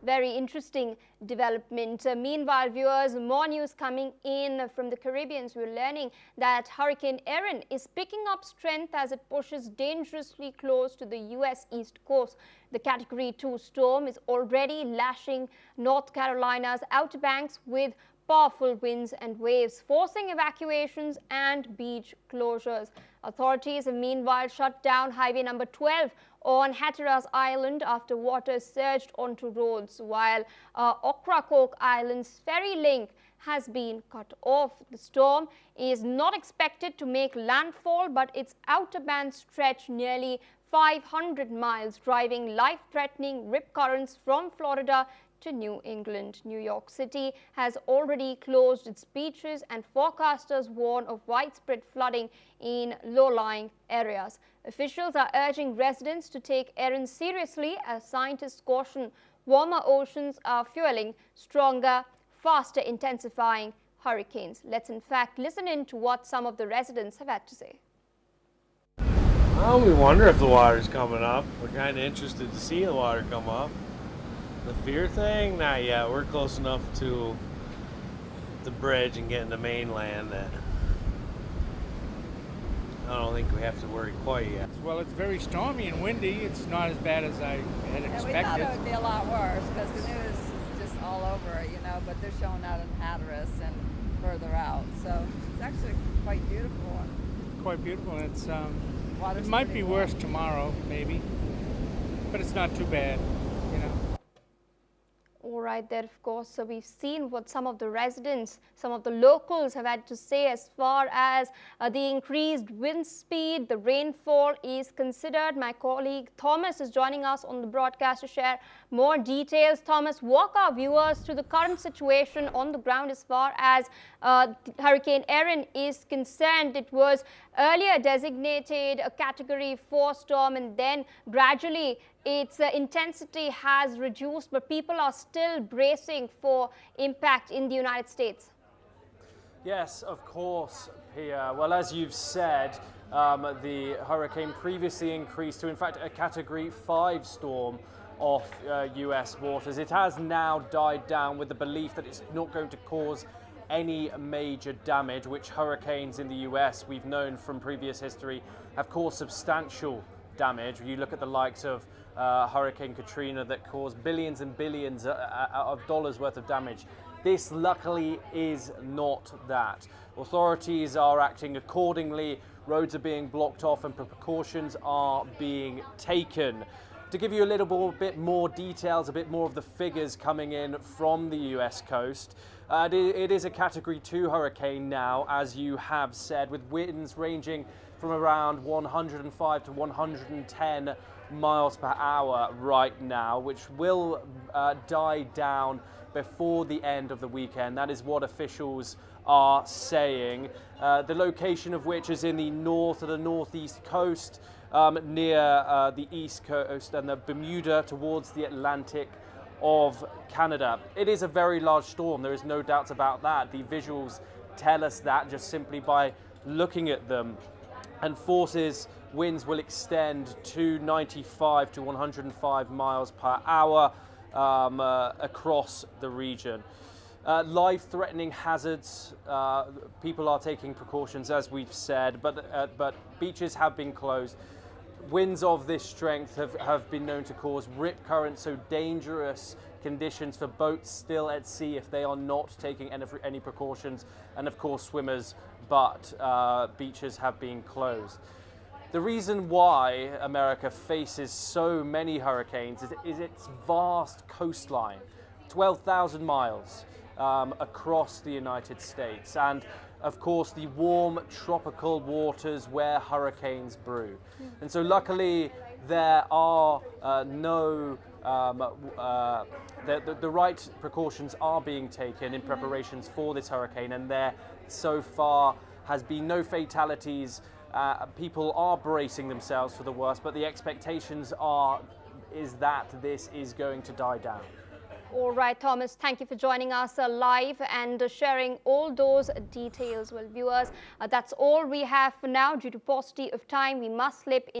very interesting development. Meanwhile, viewers, more news coming in from the Caribbean. We're learning that Hurricane Erin is picking up strength as it pushes dangerously close to the U.S. East Coast. The Category 2 storm is already lashing North Carolina's Outer Banks with powerful winds and waves, forcing evacuations and beach closures. Authorities have meanwhile shut down Highway number 12 on Hatteras Island after water surged onto roads, while Ocracoke Island's ferry link has been cut off. The storm is not expected to make landfall, but its outer band stretch nearly 500 miles, driving life-threatening rip currents from Florida to New England. New York City has already closed its beaches, and forecasters warn of widespread flooding in low-lying areas. Officials are urging residents to take Erin seriously as scientists caution warmer oceans are fueling stronger, faster intensifying hurricanes. Let's in fact listen in to what some of the residents have had to say. Well, we wonder if the water's coming up. We're kind of interested to see the water come up. The fear thing? Not yet. We're close enough to the bridge and getting to mainland that I don't think we have to worry quite yet. Well, it's very stormy and windy. It's not as bad as I had expected. We thought it would be a lot worse because the news is just all over it, you know, but they're showing out in Hatteras and further out. So it's actually quite beautiful. Quite beautiful. And it's Water's it might be pretty worse warm. tomorrow, maybe, but it's not too bad, you know. All right, there, of course, so we've seen what some of the residents, some of the locals have had to say as far as the increased wind speed, the rainfall is considered. My colleague Thomas is joining us on the broadcast to share more details. Thomas, walk our viewers through the current situation on the ground as far as Hurricane Erin is concerned. It was earlier designated a Category 4 storm, and then gradually its intensity has reduced, but people are still bracing for impact in the United States. Yes, of course, Pia. Well, as you've said, the hurricane previously increased to, in fact, a Category 5 storm off U.S. waters. It has now died down with the belief that it's not going to cause any major damage, which hurricanes in the U.S., we've known from previous history, have caused substantial damage. You look at the likes of Hurricane Katrina that caused billions and billions of dollars worth of damage. This luckily is not that. Authorities are acting accordingly, roads are being blocked off and precautions are being taken. To give you a little bit more details, a bit more of the figures coming in from the US coast, it is a Category 2 hurricane now, as you have said, with winds ranging from around 105 to 110 miles per hour right now, which will die down before the end of the weekend. That is what officials are saying. The location of which is in the north or the northeast coast, near the east coast and the Bermuda towards the Atlantic of Canada. It is a very large storm, there is no doubt about that. The visuals tell us that just simply by looking at them. And winds will extend to 95 to 105 miles per hour across the region. Life-threatening hazards, people are taking precautions, as we've said, but beaches have been closed. Winds of this strength have been known to cause rip currents, so dangerous conditions for boats still at sea if they are not taking any precautions, and of course swimmers, but beaches have been closed. The reason why America faces so many hurricanes is its vast coastline, 12,000 miles across the United States, and of course the warm tropical waters where hurricanes brew. And so luckily there are the right precautions are being taken in preparations for this hurricane, and there so far has been no fatalities. People are bracing themselves for the worst, but the expectations is that this is going to die down. All right, Thomas, thank you for joining us live and sharing all those details. Well, viewers, that's all we have for now. Due to paucity of time, we must slip in.